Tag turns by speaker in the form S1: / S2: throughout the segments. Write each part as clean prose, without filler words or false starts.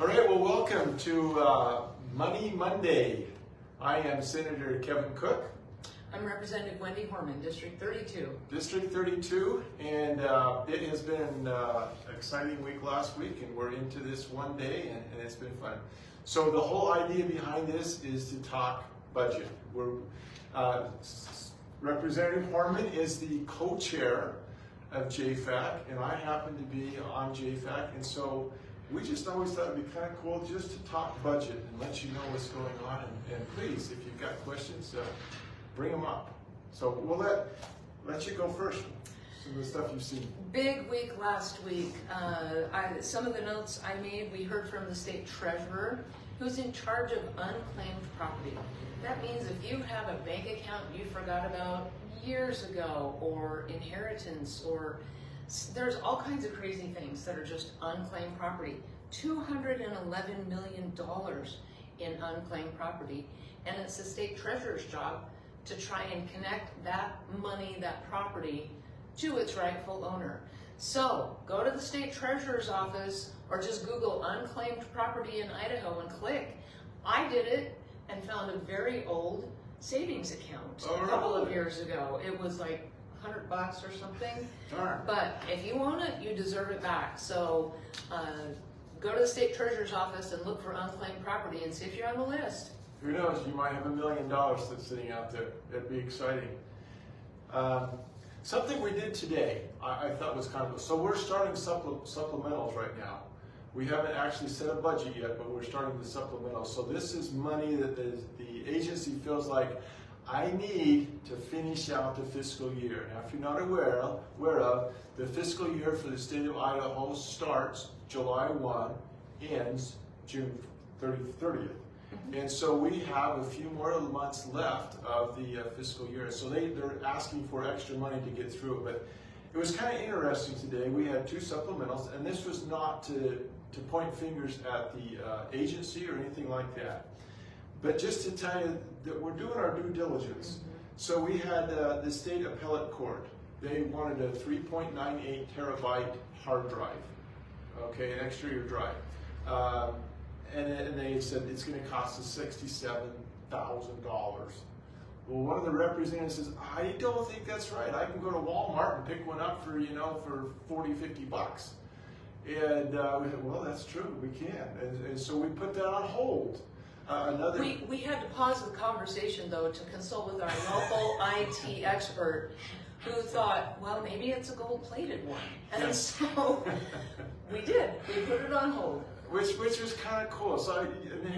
S1: All right, well, welcome to Money Monday. I am Senator Kevin Cook.
S2: I'm Representative Wendy Horman, District 32.
S1: District 32, and it has been an exciting week last week, and we're into this one day, and it's been fun. So the whole idea behind this is to talk budget. Representative Horman is the co-chair of JFAC, and I happen to be on JFAC, and so we just always thought it'd be kind of cool just to talk budget and let you know what's going on. And please, if you've got questions, bring them up. So we'll let you go first. Some of the stuff you've seen.
S2: Big week last week. Some of the notes I made, we heard from the state treasurer, who's in charge of unclaimed property. That means if you have a bank account you forgot about years ago, or inheritance, or there's all kinds of crazy things that are just unclaimed property. $211 million in unclaimed property, and it's the state treasurer's job to try and connect that money, that property, to its rightful owner. So go to the state treasurer's office or just Google unclaimed property in Idaho and click. I did it and found a very old savings account a couple of years ago. It was like $100 or something.
S1: Darn.
S2: But if you own it, you deserve it back. So go to the state treasurer's office and look for unclaimed property and see if you're on the list.
S1: Who knows, you might have $1 million that's sitting out there. That'd be exciting. Something we did today, I thought was kind of, so we're starting supplementals right now. We haven't actually set a budget yet, but we're starting the supplementals. So this is money that the agency feels like, I need to finish out the fiscal year. Now, if you're not aware of, the fiscal year for the state of Idaho starts July 1, ends June 30th. And so we have a few more months left of the fiscal year. So they're asking for extra money to get through it. But it was kind of interesting today. We had two supplementals, and this was not to point fingers at the agency or anything like that, but just to tell you that we're doing our due diligence. So we had the state appellate court. They wanted a 3.98 terabyte hard drive, okay, an exterior drive. And they said it's going to cost us $67,000. Well, one of the representatives says, I don't think that's right. I can go to Walmart and pick one up for, for 40, 50 bucks. And we said, well, that's true, we can. And so we put that on hold.
S2: We had to pause the conversation, though, to consult with our local IT expert, who thought, well, maybe it's a gold-plated one. And so we did. We put it on hold.
S1: Which was kind of cool. So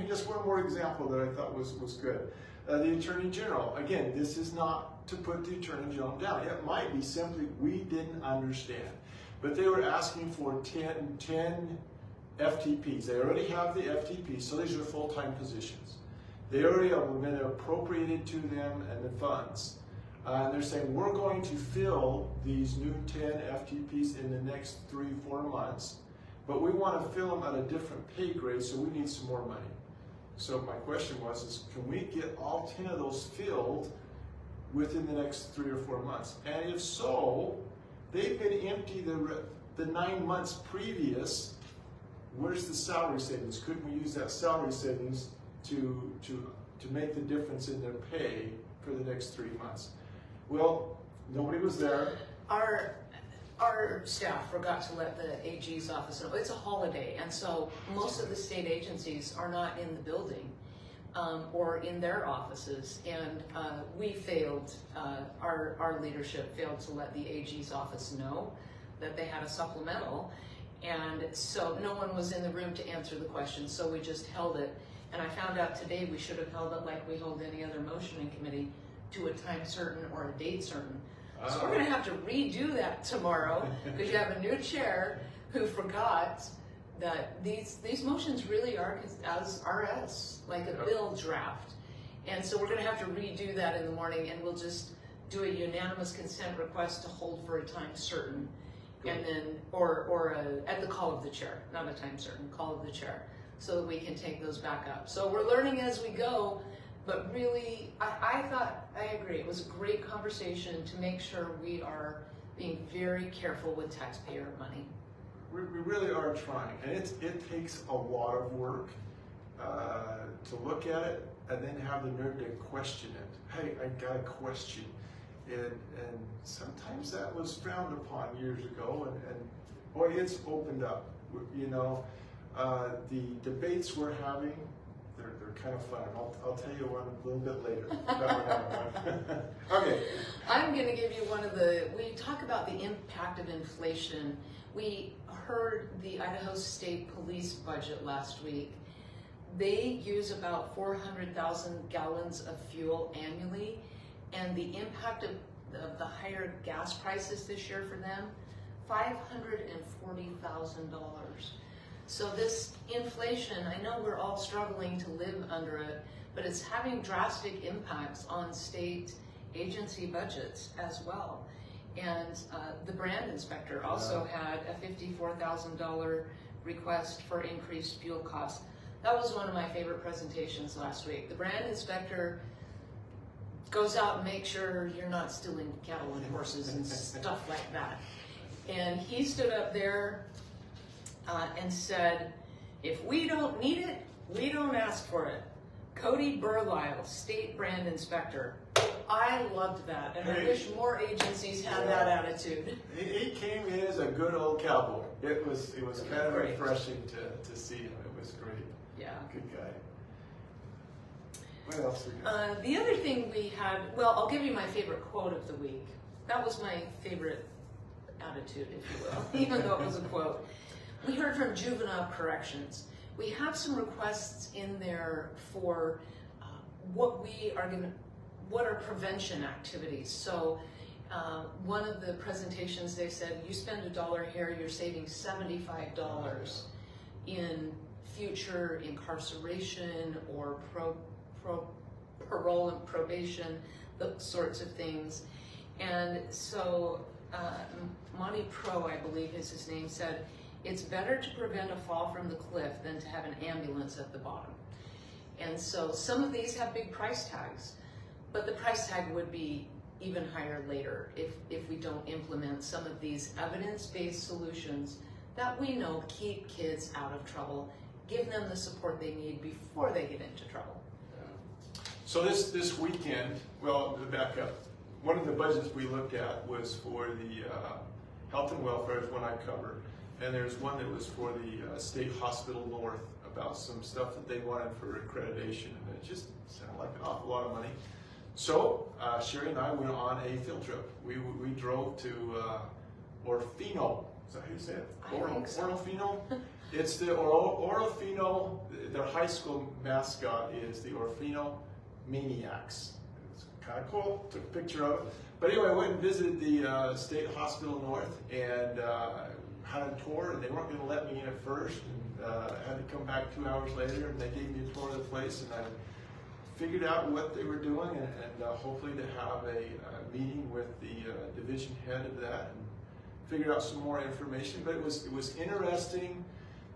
S1: just one more example that I thought was good. The Attorney General. Again, this is not to put the Attorney General down. It might be simply we didn't understand. But they were asking for 10 FTPs. They already have the FTPs, so these are full-time positions. They already have been appropriated to them and the funds. And they're saying, we're going to fill these new 10 FTPs in the next 3-4 months, but we want to fill them at a different pay grade, so we need some more money. So my question was, can we get all 10 of those filled within the next 3 or 4 months? And if so, they've been empty the 9 months previous. Where's the salary savings? Couldn't we use that salary savings to make the difference in their pay for the next 3 months? Well, nobody was there.
S2: Our staff forgot to let the AG's office know. It's a holiday, and so most of the state agencies are not in the building or in their offices, and we failed, our leadership failed to let the AG's office know that they had a supplemental, and so no one was in the room to answer the question, so we just held it. And I found out today we should have held it like we hold any other motion in committee, to a time certain or a date certain. So we're going to have to redo that tomorrow, because you have a new chair who forgot that these motions really are as RS, like a bill draft. And so we're going to have to redo that in the morning, and we'll just do a unanimous consent request to hold for a time certain. Good. And then, or at the call of the chair, not a time certain, call of the chair, so that we can take those back up. So we're learning as we go. But really, I thought, I agree, it was a great conversation to make sure we are being very careful with taxpayer money.
S1: we really are trying, and it takes a lot of work to look at it and then have the nerve to question it. Hey, I got a question. And sometimes that was frowned upon years ago, and boy, it's opened up. You know, the debates we're having, they're kind of fun. I'll tell you one a little bit later about what happened. Okay.
S2: I'm going to give you we talk about the impact of inflation. We heard the Idaho State Police budget last week. They use about 400,000 gallons of fuel annually, and the impact of the higher gas prices this year for them, $540,000. So this inflation, I know we're all struggling to live under it, but it's having drastic impacts on state agency budgets as well. And the brand inspector also had a $54,000 request for increased fuel costs. That was one of my favorite presentations last week. The brand inspector goes out and makes sure you're not stealing cattle and horses and stuff like that. And he stood up there and said, if we don't need it, we don't ask for it. Cody Burlisle, State Brand Inspector. I loved that, and I wish more agencies had that attitude.
S1: He came in as a good old cowboy. It was kind of
S2: great.
S1: Refreshing to see him. It was great.
S2: Yeah.
S1: Good guy. What else we got?
S2: The other thing we had, well, I'll give you my favorite quote of the week. That was my favorite attitude, if you will, even though it was a quote. We heard from Juvenile Corrections. We have some requests in there for what are prevention activities. So one of the presentations, they said, you spend $1 here, you're saving $75 in future incarceration or parole and probation, those sorts of things. And so Monty Pro, I believe is his name, said, it's better to prevent a fall from the cliff than to have an ambulance at the bottom. And so some of these have big price tags, but the price tag would be even higher later if we don't implement some of these evidence-based solutions that we know keep kids out of trouble, give them the support they need before they get into trouble.
S1: So this weekend, well, to back up, one of the budgets we looked at was for the health and welfare, is one I covered, and there's one that was for the State Hospital North about some stuff that they wanted for accreditation, and it just sounded like an awful lot of money. So Sherry and I went on a field trip. We drove to Orofino. Is that how you say it?
S2: I think so.
S1: Orofino. It's the Orofino. Their high school mascot is the Orofino Maniacs. It's kind of cool. Took a picture of it. But anyway, I went and visited the State Hospital North and had a tour. And they weren't going to let me in at first. And I had to come back 2 hours later, and they gave me a tour of the place. And I figured out what they were doing, and hopefully to have a meeting with the division head of that, and figured out some more information. But it was interesting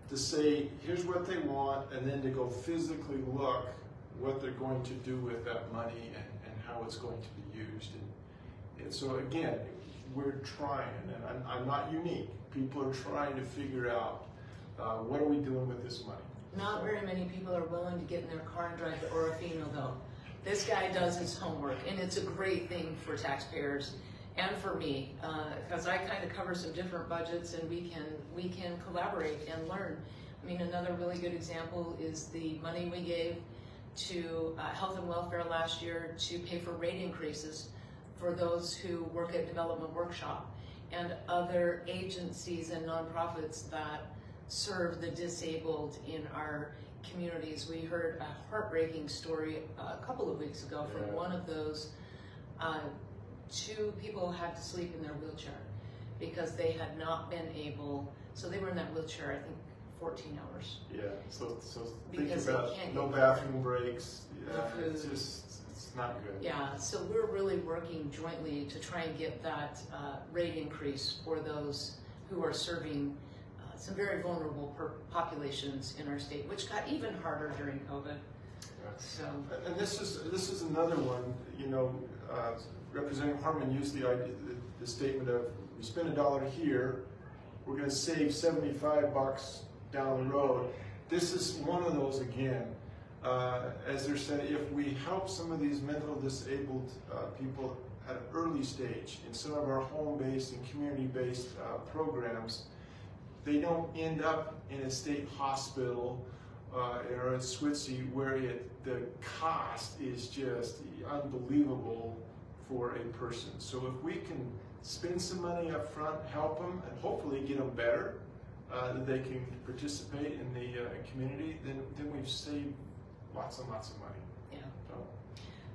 S1: to say, here's what they want, and then to go physically look what they're going to do with that money and how it's going to be used. And so again, we're trying, and I'm not unique. People are trying to figure out what are we doing with this money.
S2: Not very many people are willing to get in their car and drive to Orofino, though. This guy does his homework, and it's a great thing for taxpayers and for me, because I kind of cover some different budgets, and we can collaborate and learn. I mean, another really good example is the money we gave to health and welfare last year to pay for rate increases for those who work at Development Workshop and other agencies and nonprofits that serve the disabled in our communities. We heard a heartbreaking story a couple of weeks ago from one of those. 2 people had to sleep in their wheelchair because they had not been able, so they were in that wheelchair, I think, 14 hours.
S1: Yeah, so
S2: Because
S1: think
S2: they
S1: about
S2: can't
S1: no
S2: get
S1: bathroom breaks.
S2: no
S1: Yeah, it's
S2: food.
S1: it's not good.
S2: Yeah, so we're really working jointly to try and get that rate increase for those who are serving some very vulnerable populations in our state, which got even harder during COVID.
S1: Yeah.
S2: So,
S1: And this is another one. You know, Representative Harmon used the statement of we spend $1 here, we're going to save $75 down the road. This is one of those again. As they're saying, if we help some of these mental disabled people at an early stage in some of our home-based and community-based programs, they don't end up in a state hospital or at Switzy where the cost is just unbelievable for a person. So if we can spend some money up front, help them, and hopefully get them better, that they can participate in the community, then we've saved lots and lots of money.
S2: Yeah.
S1: So.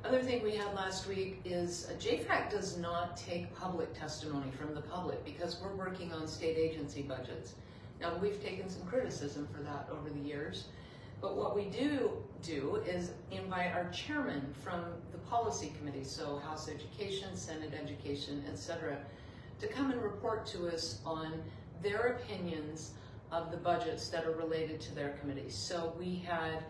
S2: Other thing we had last week is JFAC does not take public testimony from the public because we're working on state agency budgets. Now, we've taken some criticism for that over the years, but what we do is invite our chairman from the policy committee, so House Education, Senate Education, etc., to come and report to us on their opinions of the budgets that are related to their committees. So we had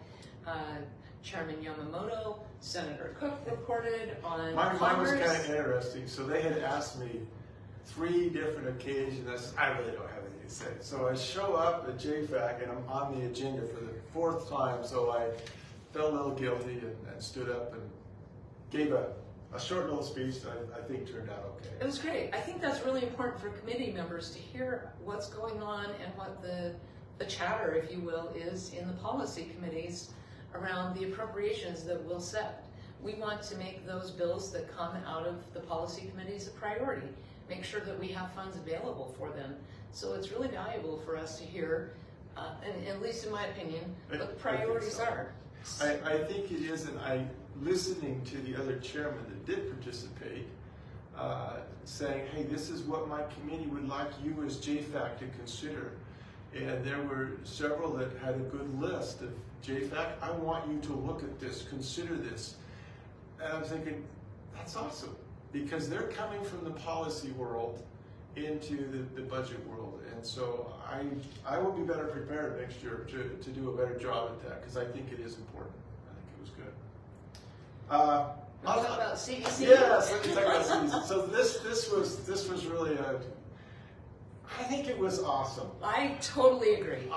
S2: Chairman Yamamoto, Senator Cook reported on
S1: Mine was
S2: Congress.
S1: kind of interesting. So they had asked me 3 different occasions. I said, I really don't have anything to say. So I show up at JFAC and I'm on the agenda for the 4th time. So I felt a little guilty and stood up and gave a short little speech that I think turned out okay.
S2: It was great. I think that's really important for committee members to hear what's going on and what the chatter, if you will, is in the policy committees around the appropriations that we'll set. We want to make those bills that come out of the policy committees a priority. Make sure that we have funds available for them. So it's really valuable for us to hear, and at least in my opinion, what the priorities are.
S1: I think it is, and listening to the other chairman that did participate, saying, hey, this is what my committee would like you as JFAC to consider. And there were several that had a good list of JFAC, I want you to look at this, consider this. And I'm thinking, that's awesome, because they're coming from the policy world into the budget world. And so I will be better prepared next year to do a better job at that, because I think it is important. I think it was good.
S2: Talk about CEC.
S1: Yes, let me talk about CEC. So this was really I think it was awesome.
S2: I totally agree.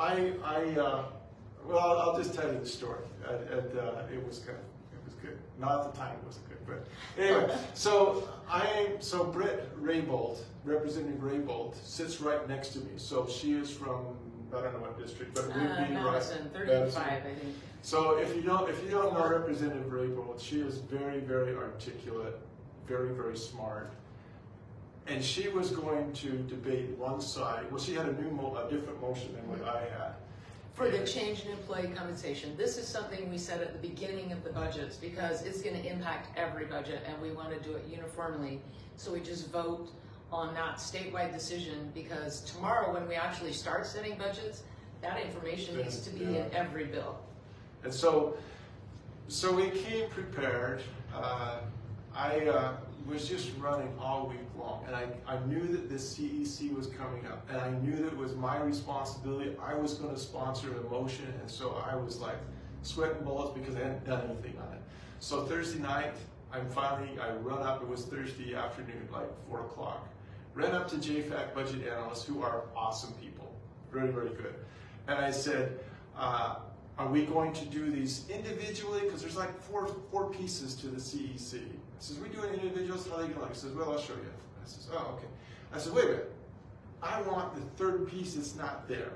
S1: Well, I'll just tell you the story. It was good. It was good. Not at the time it wasn't good, but anyway. So Britt Raybould, Representative Raybould, sits right next to me. So she is from, I don't know what district, but it would be
S2: Madison,
S1: right.
S2: 35, I think.
S1: So if you don't know Representative Raybould, she is very, very articulate, very, very smart. And she was going to debate one side. Well, she had a different motion than what I had.
S2: For the change in employee compensation. This is something we said at the beginning of the budgets because it's going to impact every budget and we want to do it uniformly. So we just vote on that statewide decision because tomorrow when we actually start setting budgets, that information needs to be in every bill.
S1: And so we came prepared. I was just running all week long, and I knew that the CEC was coming up, and I knew that it was my responsibility. I was going to sponsor the motion, and so I was like sweating bullets because I hadn't done anything on it. So Thursday night, I run up, it was Thursday afternoon, like 4 o'clock, ran up to JFAC budget analysts, who are awesome people, very, very good. And I said, are we going to do these individually? Because there's like four pieces to the CEC. I says, we do it individuals, how are they going to like? He says, well, I'll show you. I says, oh, okay. I said, wait a minute. I want the 3rd piece that's not there.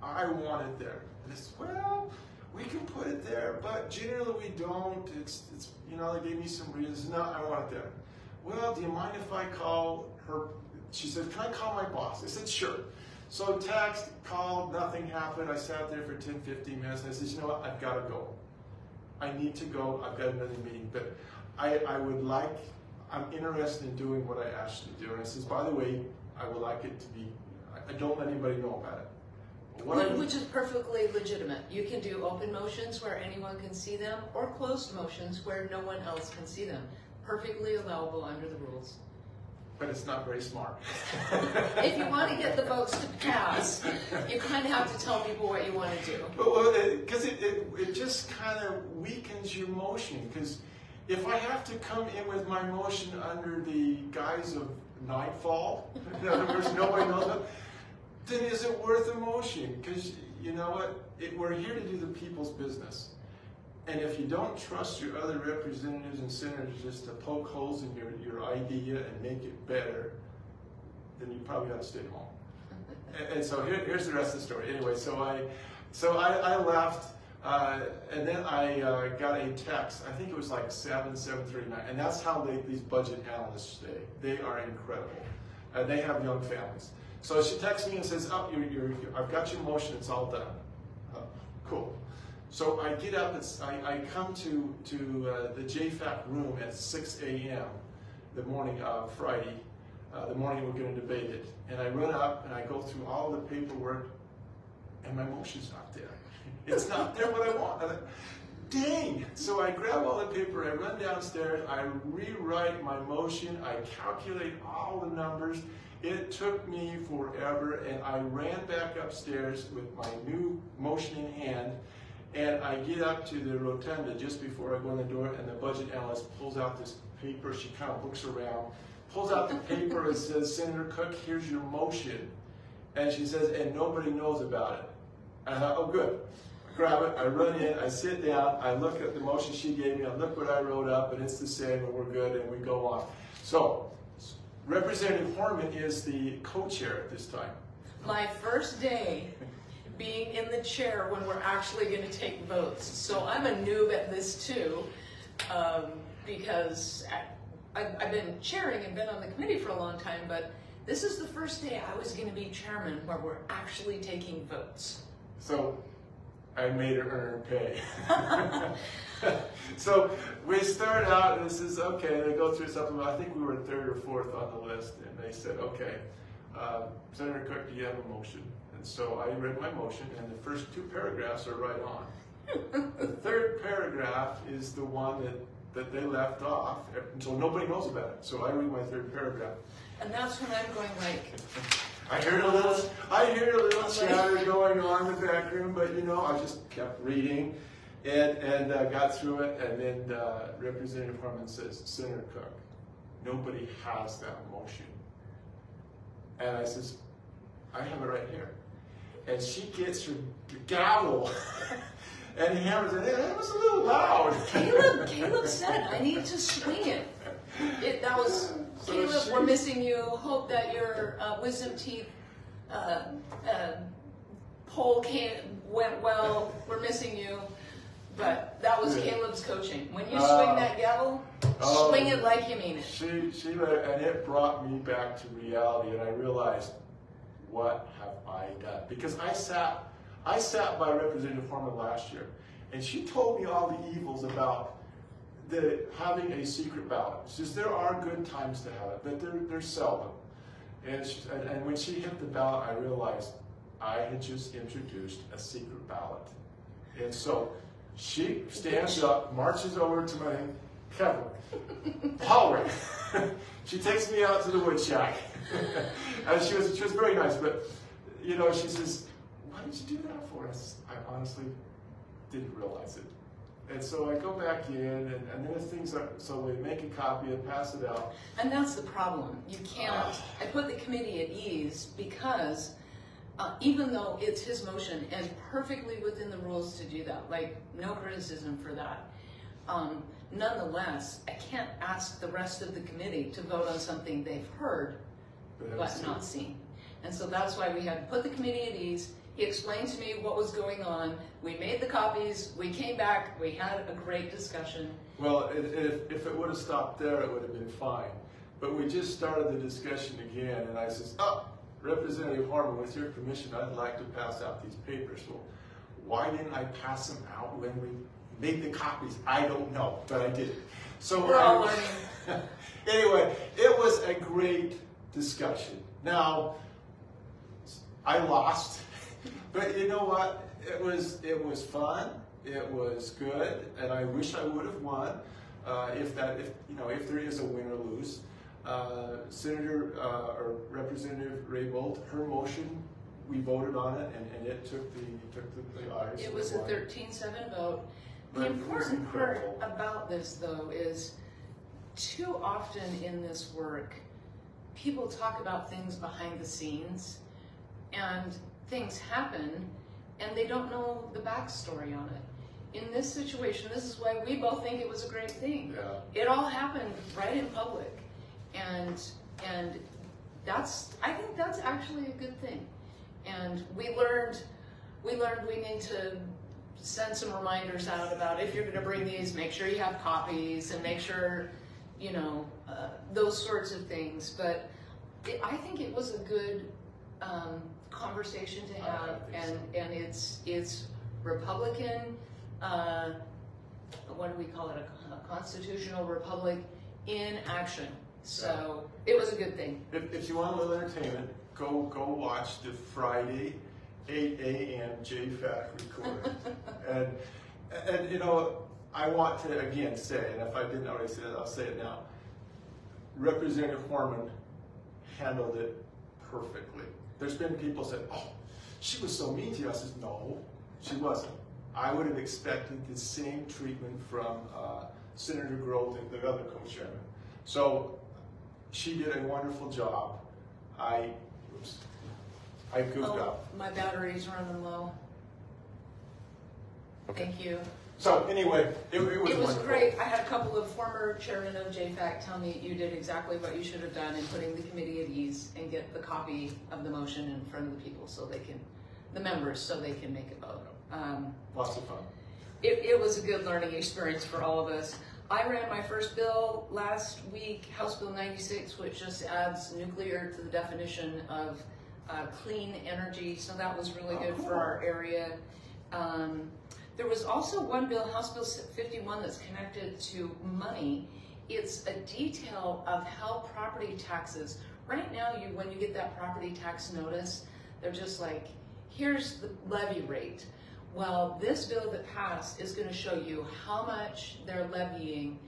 S1: I want it there. And I said, well, we can put it there, but generally we don't. It's they gave me some reasons. No, I want it there. Well, do you mind if I call her? She said, can I call my boss? I said, sure. So text, called, nothing happened. I sat there for 10, 15 minutes. And I said, you know what, I've got to go. I need to go. I've got another meeting. But I'm interested in doing what I asked you to do. And I says, by the way, I would like it to be, I don't let anybody know about it.
S2: Which is perfectly legitimate. You can do open motions where anyone can see them or closed motions where no one else can see them. Perfectly allowable under the rules.
S1: But it's not very smart.
S2: If you want to get the votes to pass, you kind of have to tell people what you want to do.
S1: Because it just kind of weakens your motion. Because if I have to come in with my motion under the guise of nightfall, in other words, nobody knows it, then is it worth a motion? Because you know what? We're here to do the people's business. And if you don't trust your other representatives and senators just to poke holes in your idea and make it better, then you probably ought to stay home. And so here's the rest of the story. Anyway, so I left, and then I got a text. I think it was like 7:39, and that's how these budget analysts stay. They are incredible. They have young families. So she texts me and says, "Oh, I've got your motion. It's all done." Cool. So I get up. I come to the JFAC room at 6 a.m. the morning of Friday. The morning we're going to debate it. And I run up and I go through all the paperwork, and my motion's not there. It's not there what I want. I'm like, dang! So I grab all the paper, I run downstairs, I rewrite my motion, I calculate all the numbers. It took me forever, and I ran back upstairs with my new motion in hand, and I get up to the rotunda just before I go in the door, and the budget analyst pulls out this paper. She kind of looks around, pulls out the paper and says, "Senator Cook, here's your motion." And she says, "And nobody knows about it." And I thought, oh, good. I grab it, I run in, I sit down, I look at the motion she gave me, I look what I wrote up, and it's the same, and we're good, and we go on. So, Representative Horman is the co-chair at this time.
S2: My first day being in the chair when we're actually going to take votes. So I'm a noob at this too, because I've been chairing and been on the committee for a long time, but this is the first day I was going to be chairman where we're actually taking votes.
S1: So I made her earn pay. So we start out, and this is okay. They go through something. I think we were third or fourth on the list, and they said, "Okay, Senator Cook, do you have a motion?" And so I read my motion, and the first two paragraphs are right on. The third paragraph is the one that they left off, so nobody knows about it. So I read my third paragraph.
S2: And that's when I'm going like,
S1: I heard a little chatter going on in the back room, but you know, I just kept reading and got through it. And then Representative Harmon says, "Senator Cook, nobody has that motion." And I says, "I have it right here." And she gets her gavel and hammers it. It was a little loud.
S2: Caleb said, "I need to swing it." That was, so Caleb, we're missing you. Hope that your wisdom teeth poll went well. We're missing you. But that was Caleb's coaching. When you swing that gavel, swing it like you mean it.
S1: She let, and it brought me back to reality, and I realized, what have I done? Because I sat by Representative Harmon last year, and she told me all the evils about having a secret ballot. She says there are good times to have it, but they're seldom. And when she hit the ballot, I realized I had just introduced a secret ballot. And so she stands up, marches over to my Kevin, hallway. She takes me out to the wood shack. And she was very nice, but you know, she says, "Why did you do that for us?" I honestly didn't realize it. And so I go back in, and then things are, so we make a copy and pass it out.
S2: And that's the problem. You can't, I put the committee at ease because even though it's his motion and perfectly within the rules to do that, like no criticism for that, nonetheless, I can't ask the rest of the committee to vote on something they've heard but not seen. And so that's why we had to put the committee at ease. He explained to me what was going on. We made the copies. We came back. We had a great discussion.
S1: Well, if it would have stopped there, it would have been fine. But we just started the discussion again, and I says, "Oh, Representative Harmon, with your permission, I'd like to pass out these papers." Well, why didn't I pass them out when we made the copies? I don't know, but I did. So
S2: we're all learning.
S1: Anyway, it was a great discussion. Now, I lost. But you know what? It was fun. It was good, and I wish I would have won. If there is a win or lose, Senator or Representative Raybould, her motion, we voted on it, and it took the ayes.
S2: It was a 13-7 vote. The important part about this, though, is too often in this work, people talk about things behind the scenes. and things happen, and they don't know the backstory on it. In this situation, this is why we both think it was a great thing.
S1: Yeah.
S2: It all happened right in public, and I think that's actually a good thing. And we learned we need to send some reminders out about if you're going to bring these, make sure you have copies and make sure, you know, those sorts of things. But I think it was a good conversation to have, and it's Republican. What do we call it? A constitutional republic in action. So it was a good thing.
S1: If you want a little entertainment, go watch the Friday 8 a.m. JFAC recording. and you know, I want to again say, and if I didn't already say it, I'll say it now. Representative Horman handled it perfectly. There's been people say, "Oh, she was so mean to you." I said, "No, she wasn't." I would have expected the same treatment from Senator Groth and the other co-chairman. So she did a wonderful job. I goofed up.
S2: My battery's running low.
S1: Okay.
S2: Thank you.
S1: So anyway, it was
S2: It was
S1: wonderful.
S2: great. I had a couple of former chairmen of JFAC tell me you did exactly what you should have done in putting the committee at ease and get the copy of the motion in front of the people so they can, the members, so they can make a vote.
S1: Lots of fun.
S2: It was a good learning experience for all of us. I ran my first bill last week, House Bill 96, which just adds nuclear to the definition of clean energy. So that was really good for our area. There was also one bill, House Bill 51, that's connected to money. It's a detail of how property taxes, right now when you get that property tax notice, they're just like, here's the levy rate. Well, this bill that passed is going to show you how much they're levying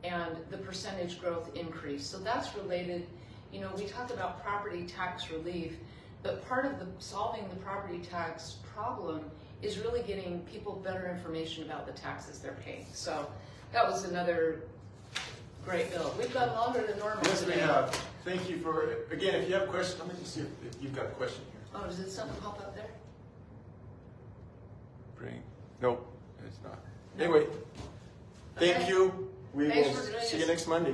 S2: and the percentage growth increase. So that's related, you know, we talk about property tax relief, but part of solving the property tax problem is really getting people better information about the taxes they're paying. So that was another great bill. We've gone longer than normal
S1: Yes,
S2: today.
S1: we have. Thank you for, again, if you have questions, let me just see if you've got a question here.
S2: Oh, does something pop up there?
S1: Nope, it's not. Anyway, thank
S2: Okay.
S1: you. We
S2: Thanks
S1: will
S2: for doing
S1: see you
S2: this.
S1: next Monday.